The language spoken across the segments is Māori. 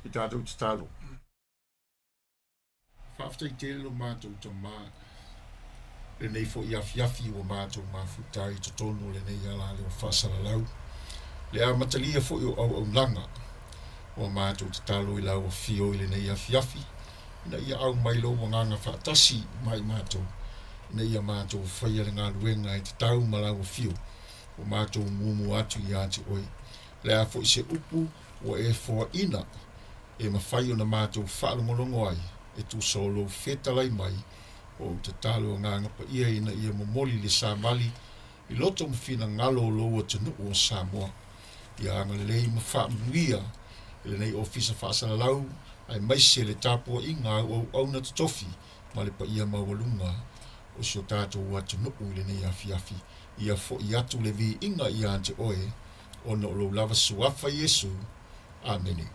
I tātou te talo. Whaftai te lo mātou ta mā. Le nei fo I afiafi o mātou mā futai to tonu le nei ala le o whasara lau. Le a matalia fo I o au langa. O mātou te talo I lau o fio I le nei afiafi. Ina ia au mai lo wanganga whaatasi mai mātou. Ina ia mātou whaia le ngā luenga I te tau malau o fio. O mātou mumu atu I ati oi. Le a fo I se upu o e fo ina. E mawhai o na mātou whaalongolongo ai. E tu solo whetalai mai. O te talo o ngā ngapa ia ina ia momoli le Samali. I loto mwhina ngalo lo o te nuku o Samoa. Ia anga lei mawhaamuia. Ile nei ofisa whaasana lau. Ai maise le Tapuaiga o auna te tofi. Ma le pa ia mawalunga. O sio tātou atu nuku ile nei afiafi. Ia fo I atu le vi inga I ante oe. O no lo lava suafa Yesu. Ameni.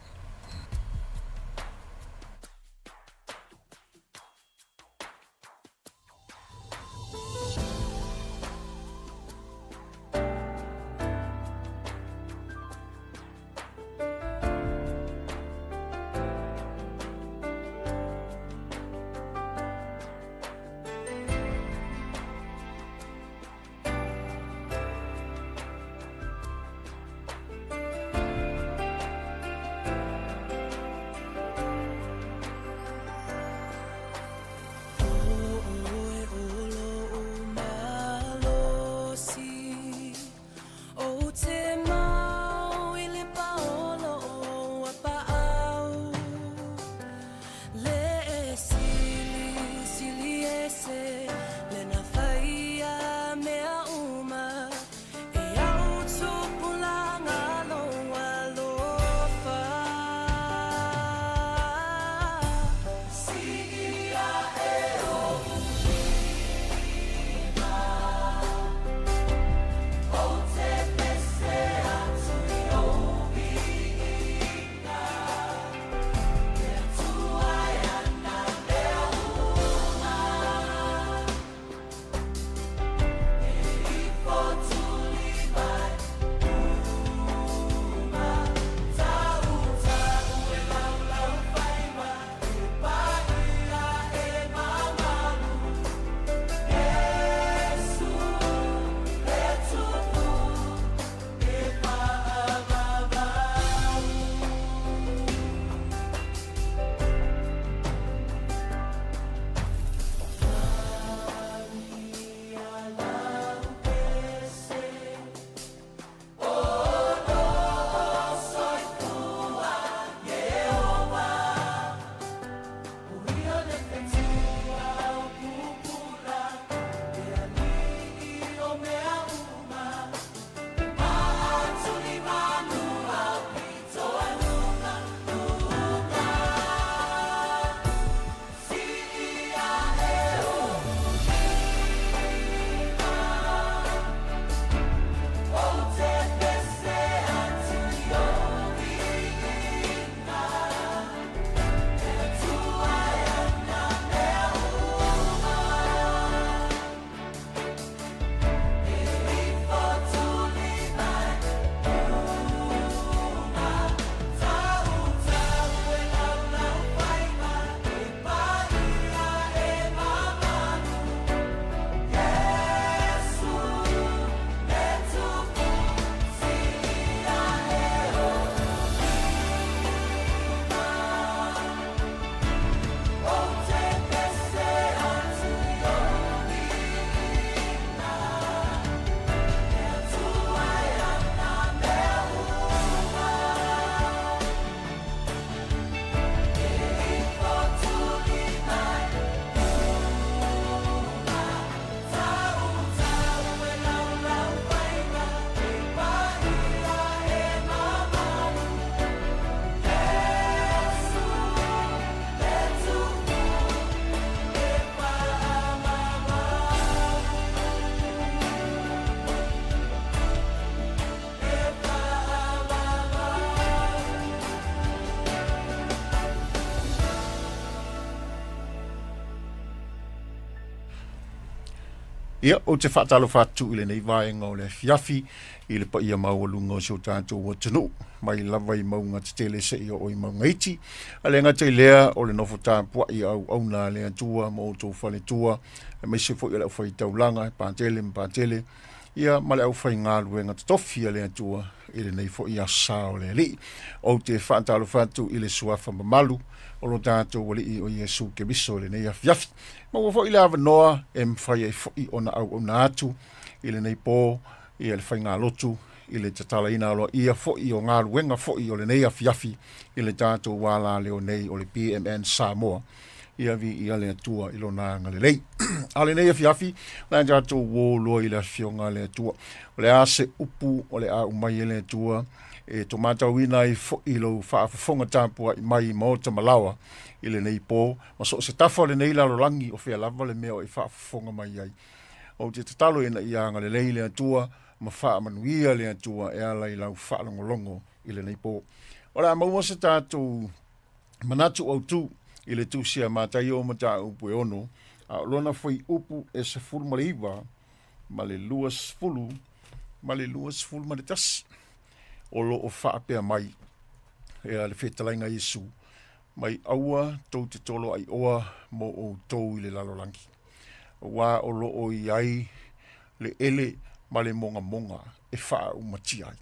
Ia, o te whaatalo whatu i le nei vaenga o le Afiafi, i le pa ia maua o sio tātou o tanu, mai lava i maunga te tele se i o i maunga iti, a le ngata i lea o le nofo Tapuaiga au na lea tua, mo o tō whale tua, e mai se fo i le au whai taulanga, pātele, ia ma le au whai ngā luenga te tofi a lea tua, i le nei fo i a sao le li, o te whaatalo whatu i le suafa mamalu, o lo tātou wali i o Yesu ke biso le nei Afiafi. Ma ua fo i le awa noa e mwhai e fo i ona au na atu i le nei pō, i le whai ngā lotu, i le tatala ina aloa ia fo i o ngā luenga fo i o le nei Afiafi, i le tātou wala leo nei o le PMN Samoa, ia vi i ale atua i lo nanga le lei. A le nei Afiafi, la tātou wō loa i le afionga le atua. O le ase upu o le a umai le atua, e to matau ina i fo i lo whaafafonga tāpua i mai maota malawa i le nei pō, ma so se tafa le nei lalo langi o whea lava le mea o i whaafafonga mai ai. O te tatalo ina i anga le lei le atua, ma whaamanuia le atua e ala i lau whaalongolongo i le nei pō. O la maua se tātou manatu au tū i le tūsia mātai o mata upu e ono, a lona whai upu e se fulu ma le iwa, ma le luas fulu ma le tasi. O lo o whaapea mai e a le whetalainga Yesu mai aua tau te tolo ai oa mo o tau i le lalolangi. Wā o lo o i ai le ele ma le monga e wha umati ai.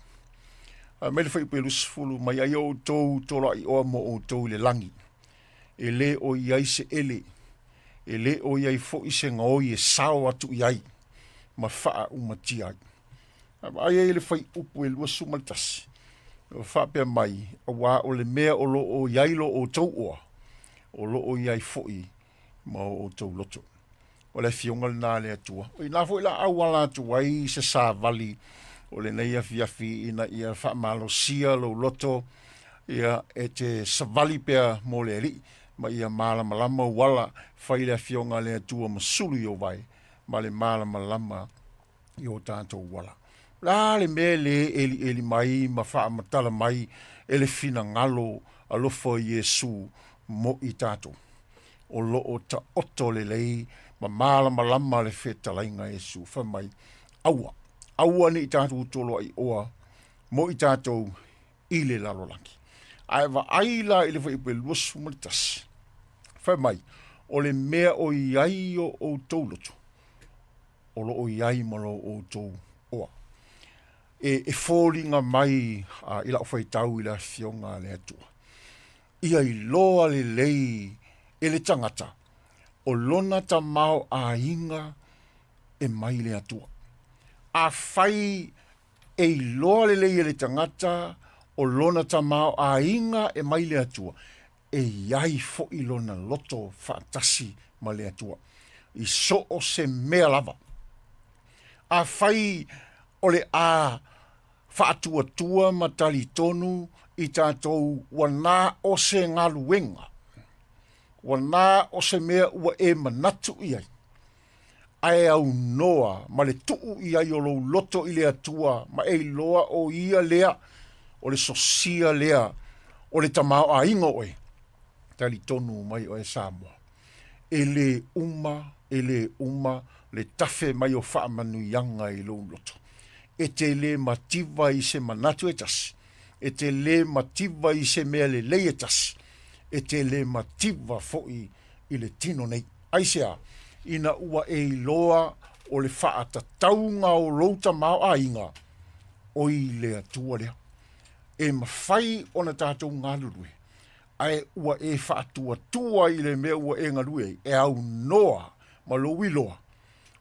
Me le whai pelus fulu mai ai o tau tolo ai oa mo o tau i le langi. E le o i ai se ele, e le o i ai fo i se ngoi e sao atu i ai ma wha umati ai. Ai e le whai upu e lua sumaltasi. Whapea mai, a wā o le mea o lo o iailo o tau oa, o lo o iai foi ma o tau loto. O le fionga le nā le atua. O i nā fo i la awala atua i se sā vali, o le nei Afiafi ina ia whaamalo sia lo loto, ia e te savali pea mo le ri, ma ia malama wala, whai le fionga le atua ma sulu i o vai, ma le malama i o tātou wala. La le me le eli mai ma wha matala mai ele fina ngalo alofo Yesu mo i tato. O lo o ta oto le lei ma malama le whetalainga Yesu wha mai aua. Aua ni i tato utolo ai oa mo i tato i le lalolangi. Ai wa aila ili wha ipe luosu malitas. Wha mai o le mea o iai o tauloto. O lo o iai malo o tau oa. E fōringa mai i la whai tau i la fionga le atua. Ia i loa le lei e le tangata o lona ta mau a inga e mai le atua. A whai e loa le lei e le tangata o lona ta mau a inga e mai le atua. E iai fo i lona loto whaatasi ma le atua. I so o se mea lava. A whai o le a whaatua matali tonu i tātou wana o se ngaluenga. Wana o se mea ua e manatu i ai. Ai au noa ma le tuu i ai o lo loto i le atua ma e loa o ia lea o le sosia lea o le tamao a ingo oe. Tali tonu mai o e Samoa. E le uma le tafe mai o whaamanu yanga i lo loto. E te le mativa i se manatu e tasi. E te le mativa i se mea le lei e tasi. E te le mativa foi i le tino nei. Aisea, ina ua e loa o le whaata taunga o louta mau a inga. O i le atua lea. E mawhai o na tātou ngā lurue. Ai ua e whaatua tua i le mea ua e ngarue. E au noa ma lo wiloa.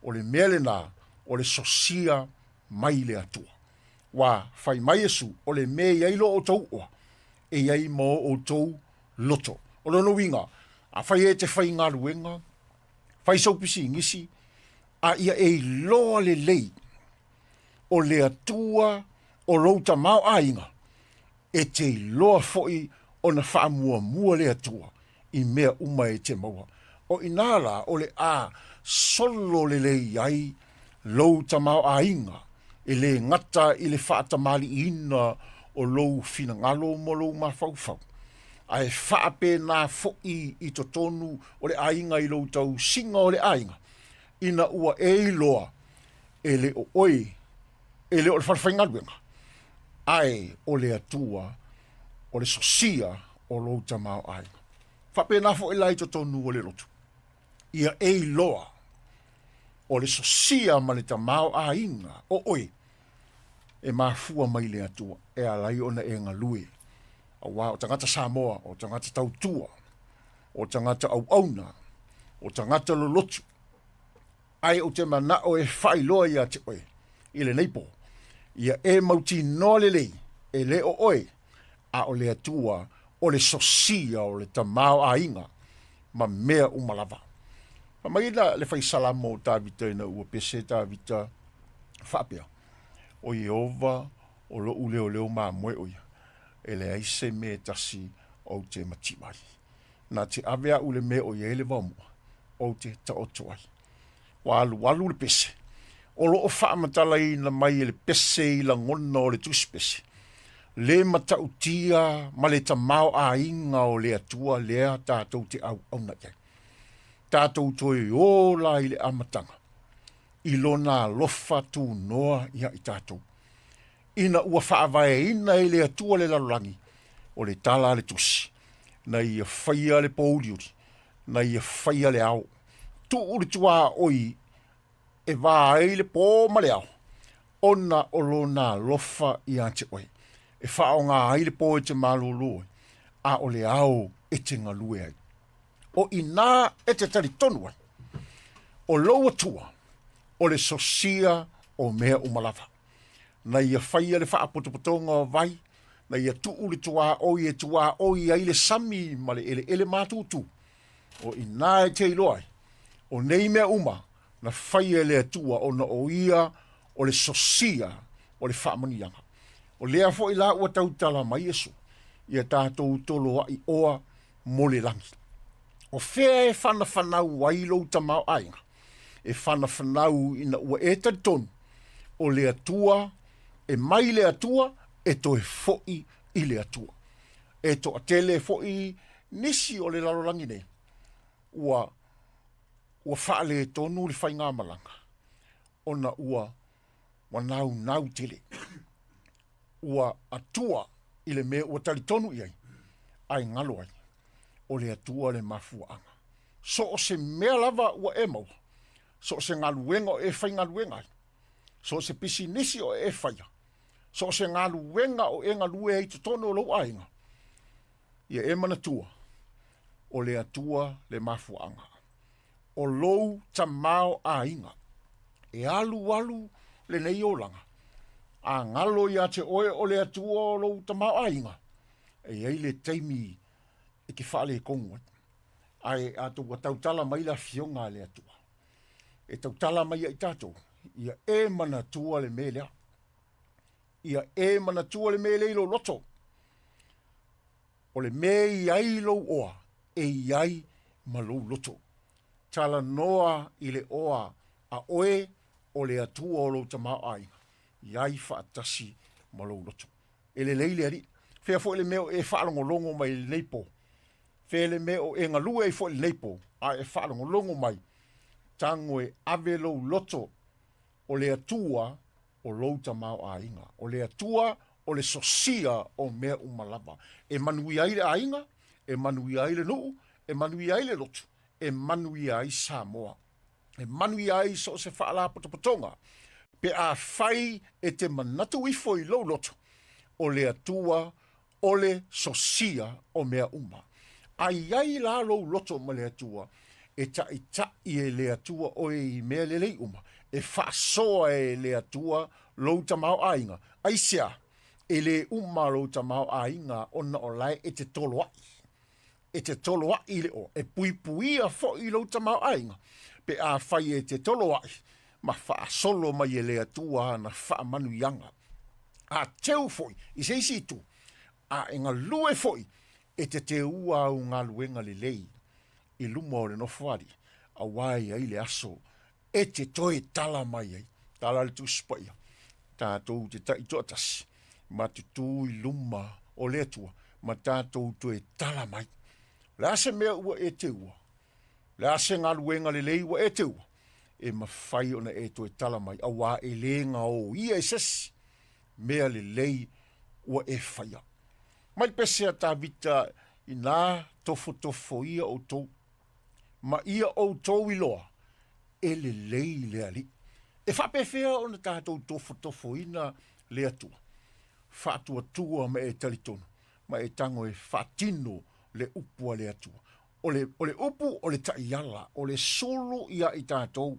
O le mea le nā, o le sosia mai le atua. Wa fai mai Yesu o le me iai lo o tau oa. E iai mo o tau loto. O lono winga. A fai e te fai ngā ruenga. Fai saupisi ingisi. A ia e loa le lei. O le atua o louta mau a inga. E te loa foi o na wha mua le atua. I mea uma e te maua. O inala o le a solo le lei ai louta mau a inga. E le ngata i le whaatamali ina o lou fina ngalo mo lou mawhauwhau. Ai whaape nā fo'i i to tonu o le ainga i lou tau singa o le ainga. ina ua e iloa e le o oi, e le o le wharwhaingaruenga. Ai o le atua, o le sosia o lo tamau ai. Whapena fo e lai to tonu o le rotu. Ia e iloa o le sosia ma le tamau ainga o oi. E mafua mai le atua, e alai ona e ngalue. Awa o tangata Samoa, o tangata tautua, o tangata au-auna, o tangata lolotu. Ai o te mana o e whailoa ia te oe, i le neipo. Ia e mauti no le lei, e le o oe, a o le atua, o le sosia, o le tamau a inga, ma mea umalava. Ma maina le whai salamo tā vita ina ua pese tā vita whapea. O Iova, o lo uleo leo maa moe oia. E le aise me tasi o te matimai. Nā te avea ule me o ye le vamua, o te taotoai. Walu le pese. O lo o whaamatala i na mai le pese i la ngona o le tuspese. Le matautia ma le tamau a inga o le atua lea tātou te au na iai. Tātou toi o la i le amatanga. I lona lofa tū noa ia i tātou. Ina ua whaavae ina i le atua le lalangi o le tala le tusi. Na ia whaia le pouliuri. Na ia whaia le au. Tu uri tua oi e vā e le pō ma le au. Ona o lona lofa i ante oi. E whao ngā aile pō e te malolo a o le au e te ngalue ai. O ina e te tari tonu ai. O loa tua, o le sosia o mea umalawa. Na ia whaia le whaapotopotonga o vai, na ia tuu le tua oi ai le sami ma le ele mātutu. O ina e te iloai, o nei mea uma, na whaia le atua o na o ia o le sosia o le whaamanianga. O lea fo i la ua tautala mai esu, ia tātou tolo ai oa mo le langi. O whea e whanau wailo tamau ainga, e whanau ina ua e tonu, o le atua, e mai le atua, e to e foi i le atua. E to a tele foi nisi o le lalolangi nei, ua whaale tonu le whainga malanga, ona ua nau tele. Ua atua i le mea ua talitonu iai, ai ngalo ai, o le atua le mafuanga. So o se mea lava ua e mau, so o se ngaluenga o e whai ngaluenga ai, so o se pisi nisi o e whaia, so o se ngaluenga o e ngalue ai te tono o lau ainga. Ia e mana tua, o le atua le mafuanga. O lou tamao a inga, e alu le nei o langa. A ngalo ia te oe o le atua o lo tamau ainga. E ei le teimi e ke whaale e kongu. Ai a tu wa tautala mai la fionga le atua. E tautala mai i tātou. Ia e mana tua le melea. Ia e mana tua le mele ilo loto. O le me iai lo oa. E iai ma lo loto. Tala noa i le oa a oe o le atua o lo tamau ainga. Iai whaatasi malou loto. E le leile ari. Whea fo ele meo e whaalongolongo mai le neipo. Whea le meo e ngalue e fo ele neipo. A e whaalongolongo mai. Tango e ave lou loto o le atua o lou tamau a inga. O le atua o le sosia o mea umalava. E manui ai le a inga. E manui ai le nuu. E manui ai le loto. E manui ai Samoa. E manui ai so se whaala potopotonga. Pe a whai e te manatu ifo i lou loto o le atua o le sosia o mea uma. Ai ai la lou loto ma le atua e ta i e le atua o e mea le lei uma. E whaasoa e le atua lou tamau ainga. Ai sea e le uma lou tamau ainga ona o lai e te tolo ai. E te tolo ai le o. E puipuia fo i lou tamau ainga. Pe a whai e te tolo ai. Ma wha solo mai e le atua na wha manu yanga. A teu foi, i se isi tu, a e ngā lue foi, e te ua au ngā luenga le lei, i luma o le nofuari, a wai ai le aso, e te toi tala mai ai, tala le tu spaia, tātou te taitoatasi, ma te tu i luma o le atua, ma tātou toi tala mai. Le ase mea ua e te ua, le ase ngā luenga le lei ua e te ua, e mawhai ona e toi tala mai, a wā e lenga o ia e sesi, mea le lei ua e whaia. Mai pese a tā vita i nā tofo ia o tō, ma ia o tō iloa, e le lei le ali. E whapewhea ona tātou tofo ina le atua. Whātua me e talitonu, ma e tango e whātino le upua le atua. O le upu, o le taiala, o le solo ia i tātou,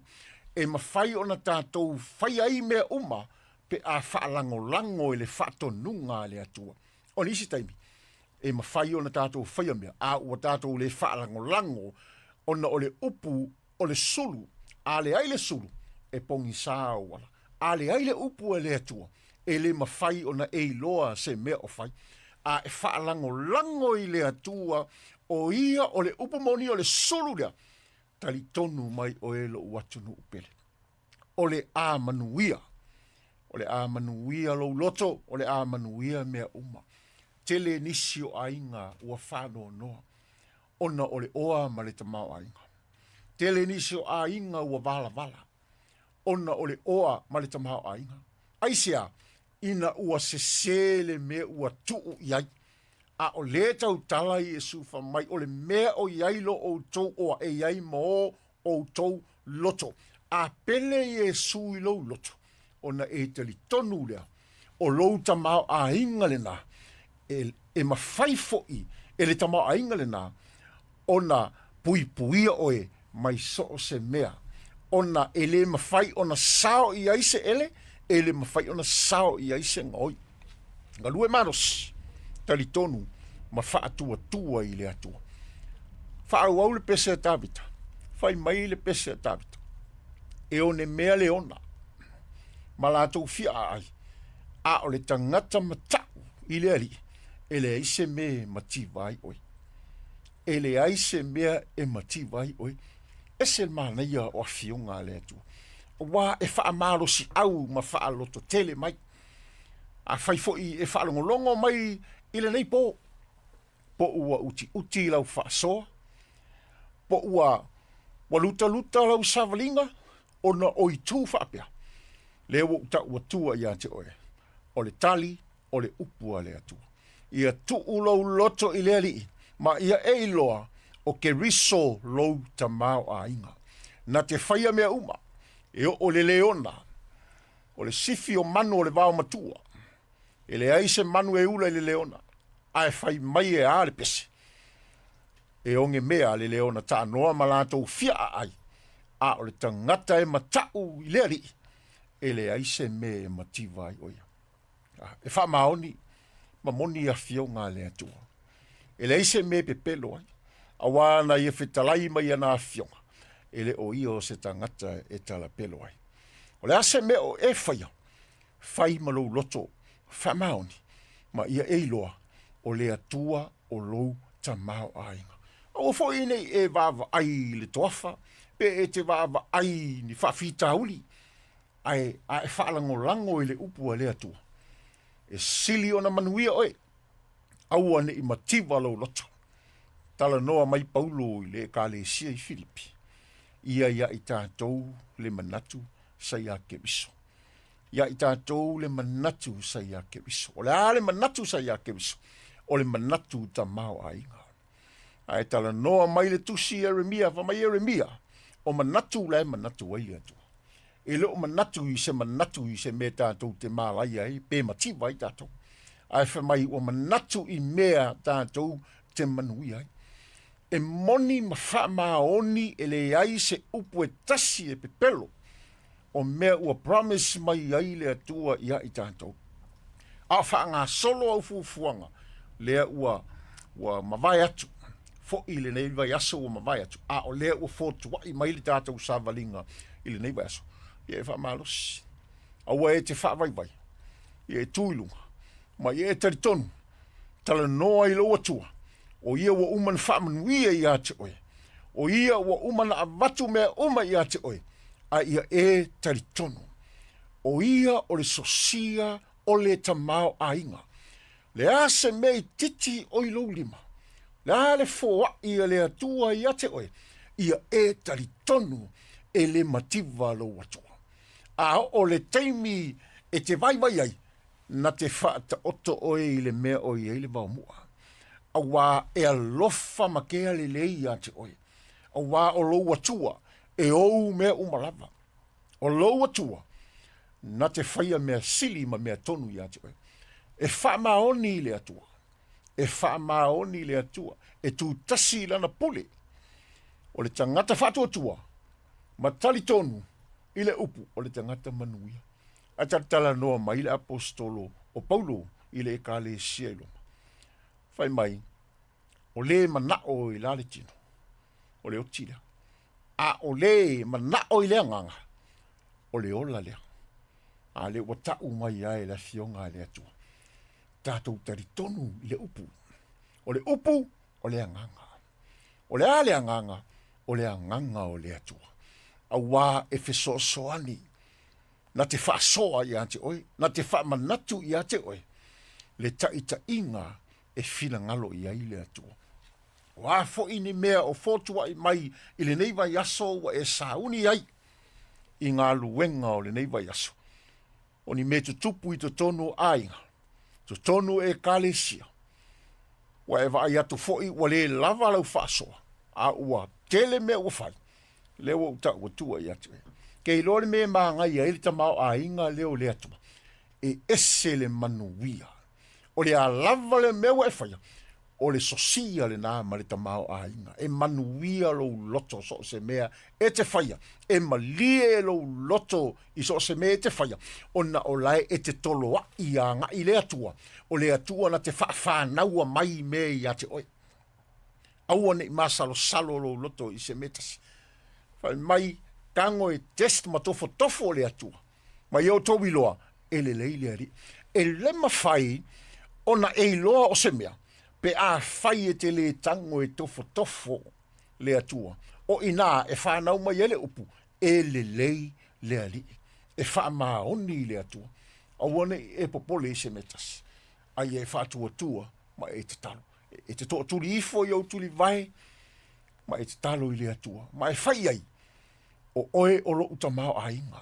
e mawhai ona tātou whai ai mea uma, pe a whaalango e le whātonunga le atua. O nisi taimi, e mawhai ona tātou whai mea, a ua tātou le whaalango, ona o le upu, o le solo, a le ai le solo, e pongi sā wala. A le ai le upu e le atua, e le mawhai ona e loa se mea o whai, a e whaalango i le atua, o ia o le upumoni o le solo lea, tali tonu mai o e lo uatunu upele. O le a manuia lo loto, o le a manuia mea uma. Tele nisi o ainga ua whano noa, ona o le oa ma le tamau ainga. Tele nisi o ainga ua vala, ona o le oa ma le tamau ainga. Aisia, ina ua sesele mea ua tuu iai, a o le tau tala i e sufa mai, o le mea o iai lo o tau o e iai mo o tau loto. A pele i e sui lo loto, ona e tali tonu lea, o lo tamau a inga le na, e mawhai fo'i, e le tamau a inga le na, ona puipuia oe, mai so se mea, ona e le mawhai ona sao i aise ele, e le mawhai ona sao i aise ngoi. Galue maros, tali tonu, ma whaatua i le atua. Whaau le pese a tāwita, whai mai le pese a tāwita. E o ne mea le ona, ma lātou fia ai, a o le tangata matau i le ali, e le aise me mati vai oi. E le aise mea e mati vai oi. E se mānaia o awhionga le atua. O wā e wha amaro si au ma wha loto tele mai. A whai foi e wha longo mai i le nei po. Po ua uti lau wha soa. Po ua luta lau savalinga. O na oi tū wha apea. Le ua tua ia te oe. O le tali, o le upua le atua. Ia tu lau loto i le ali. Ma ia e iloa o ke riso lou tamau a inga. Na te whaia mea uma. E o le leona. O le sifi o manu o le vao matua. E le aise manu e ula i le leona. A e whai mai e a le pese. E onge mea le leona ta noa malatou fia ai. A o le tangata e matau i le ari. E le aise me e mativa ai oia. E wha maoni. Ma moni a fionga le atua. E le aise me pepelo ai. A wana i e whetalai mai ana a fionga. E le o io se tangata e tala pelo ai. O le ase me o e whaia. Whai malou loto. Whamaoni. Ma ia eiloa. O le atua o lou tamau ainga. O fo nei e vava ai le toafa. Pe e te vava ai ni whawhita uli. Ai a e whaalango i le upua le atua. E sili ona manuia oe. Aua ne i mativa lau loto. Tala noa mai paulo i le Ekalesia i Filipi. Ia i tātou le manatu sa ia ke viso. Ia i tātou le manatu sa ia ke viso. O le a le manatu sa ia ke viso. O le manatu ta mau a inga. A e tala noa mai le tusi Eremia, va mai Eremia. O manatu le manatu ai atua. E le o manatu i se me tātou te mālai ai, pe mativa i tātou. A e whamai o manatu i mea tātou te manui ai. E moni ma wha maoni e le ai se upu e tasi e pepelo. O mea ua promise mai ai le atua ia i tātou. A wha ngā solo au fufuanga. Lea ua mawai atu. Fo i le nei vai aso ua mawai atu. A o lea ua fotua i mai le tātou savalinga i le nei vai aso. Ia e wha malosi. A ua e te wha vai. Ia e tuilunga. Ma ia e taritonu. Tala noa i lo atua. O ia ua uman whamanuia i ate oe. O ia ua uman avatu mea uma i ate oe. A ia e taritonu. O ia o le sosia o le tamau a inga. Le ase mei titi o i lou lima. Le ale foa ia le atua i ate oe. Ia e taritonu. e le mativa lo atua. A o le teimi e te vai ai, na te whaata oto oe i le mea oe i le vaumua. A wā e alofa makea le lei a te oe. A wā o lou atua e ou mea umalava. O lou atua, na te whaia mea sili ma mea tonu i a te oe. E wha maoni le atua. E wha maoni le atua. E tu tasi lana pule. O le tangata whātua atua. Ma tali tonu i le upu o le tangata manuia. A tala noa mai le apostolo o Paulo i le Ekalesia i loma. Whai mai, o le manao i lale tino. O le otira. A o le manao i le anganga. O le ola lea. A le watau mai ai la fionga le atua. Tātou taritonu i le upu. O le upu, o le anganga. O le ale anganga, o le anganga o le atua. A wā e fesoasoani. Na te whaasoa i ate oe. Na te whaamanatu i ate oe. Le taita inga e whina ngalo i ai le atua. Wā fo ini mea o fōtua i mai i le neiva yaso wa e sauni ai. I ngā luenga o le neiva yaso. O ni me tutupu i tonu ainga. Tonu Ekalesia. Wa e vai atu foi wa le lava lau whaasoa. A ua tele mea ua whai. Leo uta ua tua i atu. Kei lore me maa ngai a ilita mao a inga leo le atua. E ese le manuia. O le a lava le mea ua e whaia. O le sosia le nā marita mao a inga. E manuia lo loto so se mea e te whaia. E malie lo loto i so se mea e te whaia. O na o lai e te toloa i a nga i le atua. O le atua na te whaanaua mai mea i a te oe. Aua ne i masalo salo lo loto i se metasi. Whai mai tango e test ma tofo le atua. Mai o towi loa e le leile ari. E le mawhai o na e loa o se mea. Pe a whai e te le tango e tofo le atua. O ina e whanau mai ele upu. E le lei le ali. E whaamaoni le atua. Awane e popole i se metas. Ai e whaatua tua ma e te talo. E te toa tuli ifo i au tuli vai. Ma e te talo i le atua. Ma e whai ai. O oe o lo utamao a inga.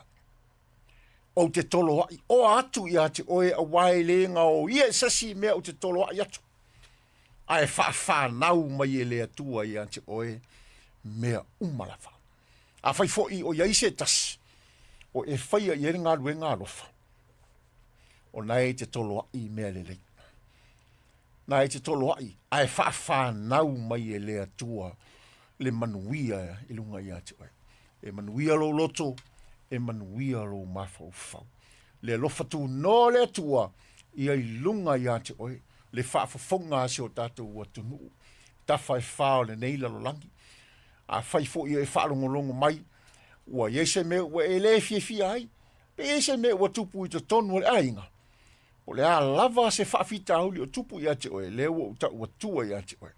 O te tolo ai. O atu i ate oe a wae le nga o ia sasi mea o te tolo ai atu. A e whaanau mai e le atua i ate oe mea umalafa. A whai fo i o iaise tas. O e whaia i ere ngā rue ngā rofa. O nei te tolo ai mea le lei. Nei te tolo ai. A e whaanau mai e le atua le manuia i lunga i ate oe. E manuia lo loto, e manuia lo mafau. Le lofa tu no le atua i ai lunga i ate oe. Le whaafafonga se o tātou ua tunu. Ta whai whao le neila lo langi. A whai fo i e whaalongolongo mai. Ua iese me ua e le fia ai. Pe iese me ua tupu i te tonu le ainga. O le a lava se whaafita auli o tupu i ate oe. Le ua uta ua tua i ate oe.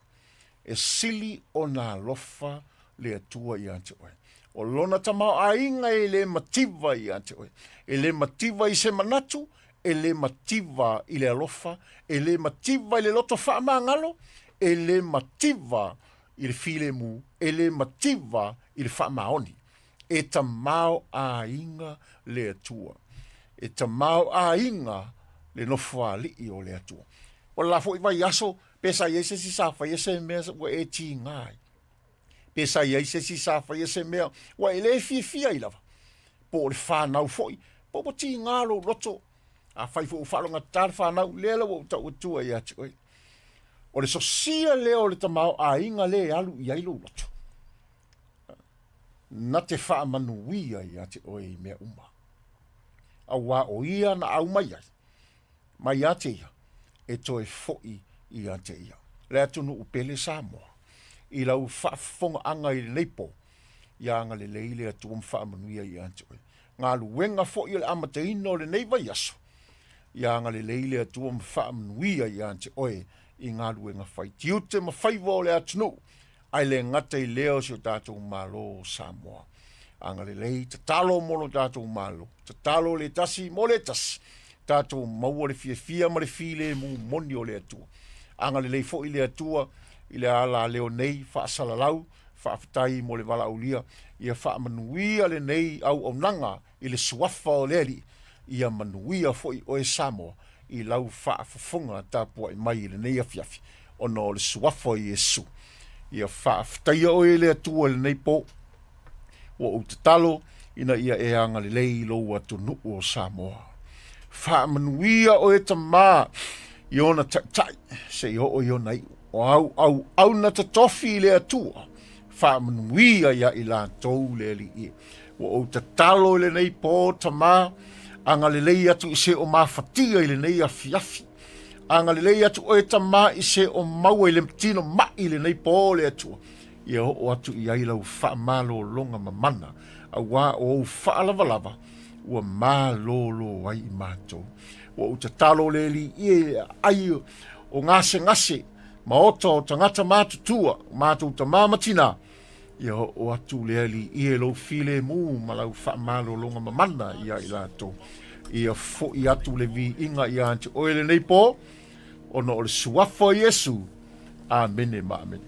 E sili o nā lofa le atua i ate oe. O lona tamau a inga e le mativa i ate oe. E le mativa i se manatu. E le mativa i le alofa, e le mativa i le loto whaamangalo, e le mativa i le file mu, e le mativa i le whaamaoni. E tamau a inga le atua. E tamau a inga le nofua li o le atua. O la fo i vai aso, pesa i eise si safa, i ese mea wa e ti ngai. Pesa i eise si safa, i ese mea wa e le fia i lava. Po le whanau foi, po ti ngalo loto, a whai fo whalonga tāre whanau lela o tau tua i ati oi. O le sosia leo le tamau a inga le alu i ailo loto. Na te wha manuia i ati oi mea uma. A wā o ia na au mai ai. Mai ate ia. E toi foi i ate ia. Le atunu upele Samoa. I lau whaafonga anga i leipo. Ia anga le leile atu wha manuia i ati oi. Ngā luenga foi le amateino le neiva yaso. Ia nga le leile atua mwhaamnuia i ante oe i ngā luenga whai. Tiute ma whaiwa o le atunu. Ai le ngata i leo si o tātou malo Samoa. Anga le lei, ta talo mono tātou malo. Ta talo le tasi mo le tasi. Tātou maua le fia ma le file mu moni o le atua. Anga le lei fo i le atua. I le ala leo nei, whaasalalau. whaafitai mo le wala ulia, ia whaamanuia le nei au nanga i le suafa o leli, ia manuia foi o Samoa, i lau whaafafunga Tapuaiga mai le nei afiafi, ono le suafa o Iesu. Ia whaafitai o le atua le nei po, o utatalo, ina ia e anga le lei lo atu nuu o Samoa. Whaamanuia o tamā, i ona tai, se i o ona i, o au na tatofi le atua, whaamanuia ia i la tou le li i. O utatalo le nei po tamā, anga le lei atu i se o mawhatia i le nei afiafi. Anga le lei atu o tamā i se o maua i le mtino mai le nei po le atua. Ia o atu i ailau whaamalo longa mamana, a wā o whaalawalawa, ua mālolo ai i mātou. Ua utatalo le li i ai o ngase, maota o tangata mātutua, mātou ta māmatina. Ia o atu le li i lo file mu malau whaamalo longa mamana ia i lato. Ia fo i atu le vi inga i anti oele nei po, ono o le suafo Iesu. Amene ma amene.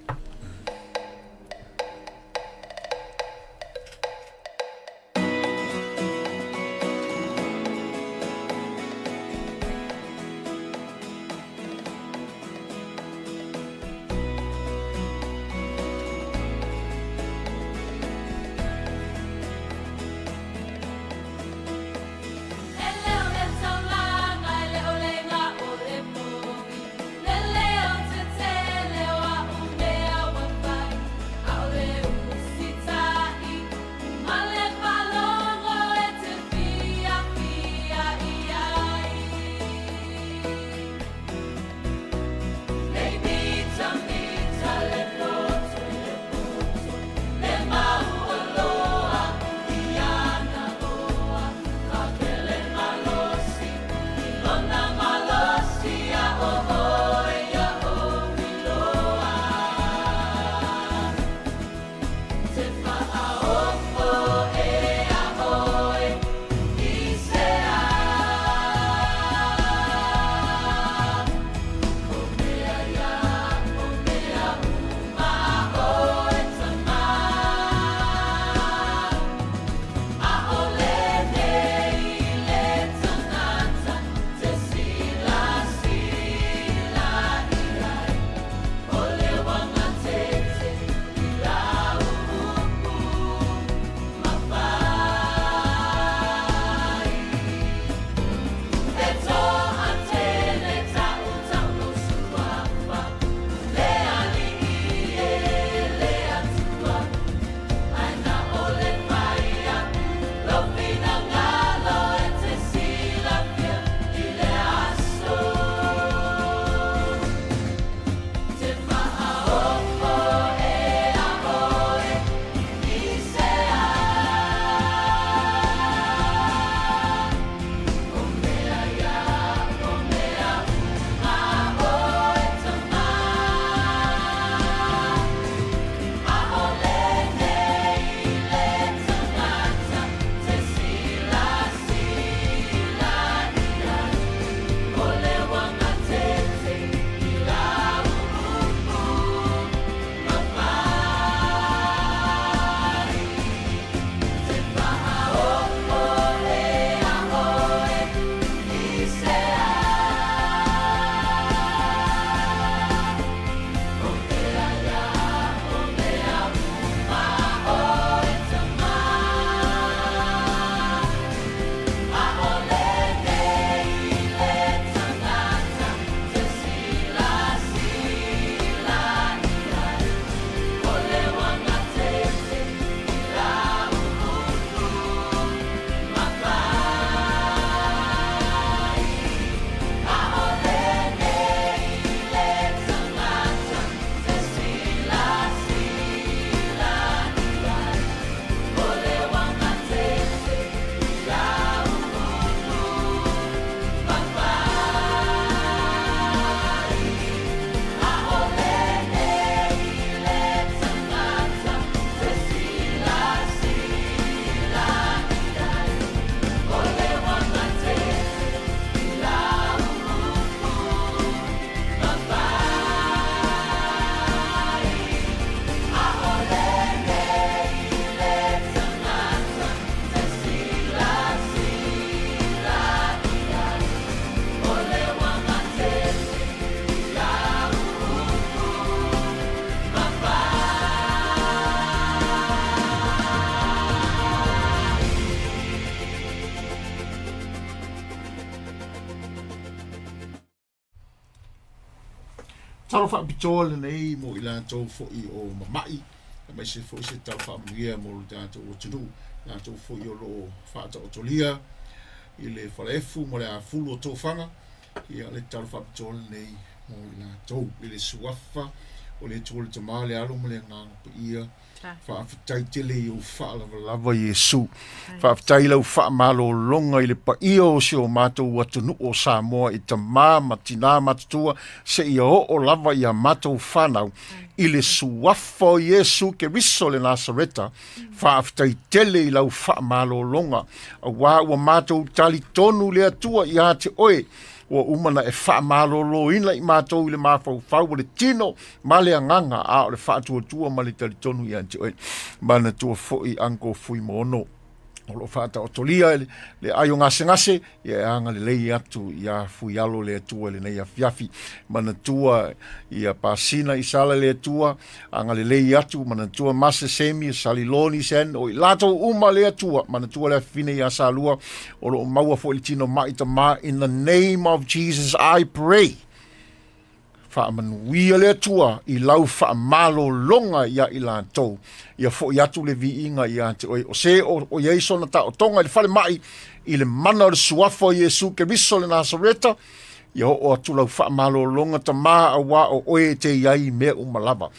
Leo te te leo a ume tau whaapitoa nei mo I lātou fo'i o mamai. Mai se fo'i se tau whaamuia mo lātou o tunu. Lātou fo'i o loo whaata o tolia. I le whalefu mo le a fulu o tōwhanga. Ia le tau whaapitoa nei mo lātou. I le suafa o le tōle tamā le alo mo le ngāna pa ia. Whaafitai tele I o whaalawalawa Yesu. Whaafitai lau whaamalo longa I le pa ia o se o mātou watunu o Samoa I tamā matina matatua se ia o lava ia mātou whanau I le suafa o Yesu ke riso le Nasareta. Whaafitai tele I lau whaamalo longa. A wā ua mātou tali tonu le atua I ate oe. O umana e whaamalolo ina I mātou I le mawhau le tino ma le anganga a o le whaatua ma le talitonu I anti oe mana tua fo'i anko fui mono o lo whaata o tolia le ayo ngase ia anga le lei atu ia fui alo le atua le nei Afiafi mana tua ia pasina Isara le atua anga le lei atu mana tua mase semi saliloni sen o lato uma le atua mana tua le fine ia salua o lo maua fo il tino mai tama in the name of Jesus I pray whaamanuia le atua I lau whaamalo longa ia I lātou. Ia fo I atu le viinga ia te oe. O se o Yeso na ta o tonga I le whale mai I le mana o le suafa o Yesu ke riso le Nasareta. Ia o atu lau whaamalo longa ta maa a wā o oe te iai mea umalava.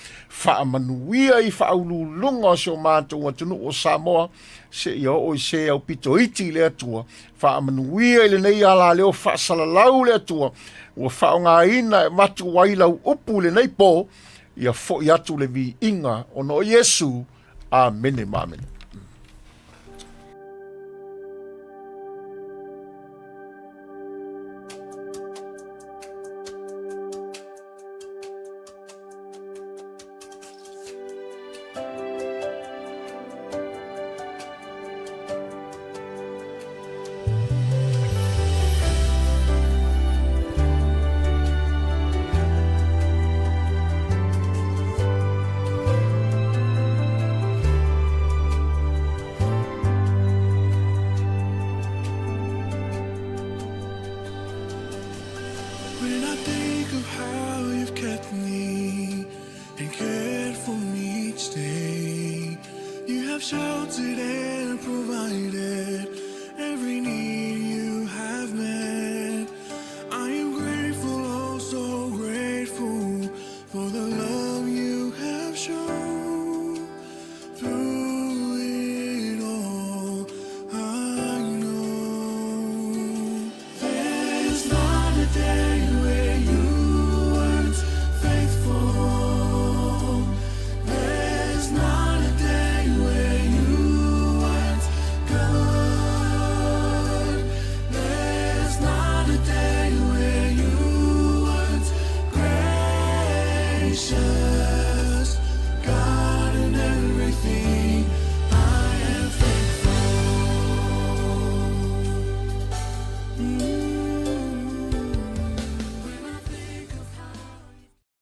Whaamanuia I whaaulu longa se o mātou atunu o Samoa. Se ia o se au pito iti le atua. Whaamanuia I le nei ala leo whaasalalau le atua. Ua whaonga ina e matu wailau upu le nei po, ia fo I atu le vi inga o no Yesu. Amen. Amen. When I think of how you've kept me and cared for me each day, you have sheltered and provided every need.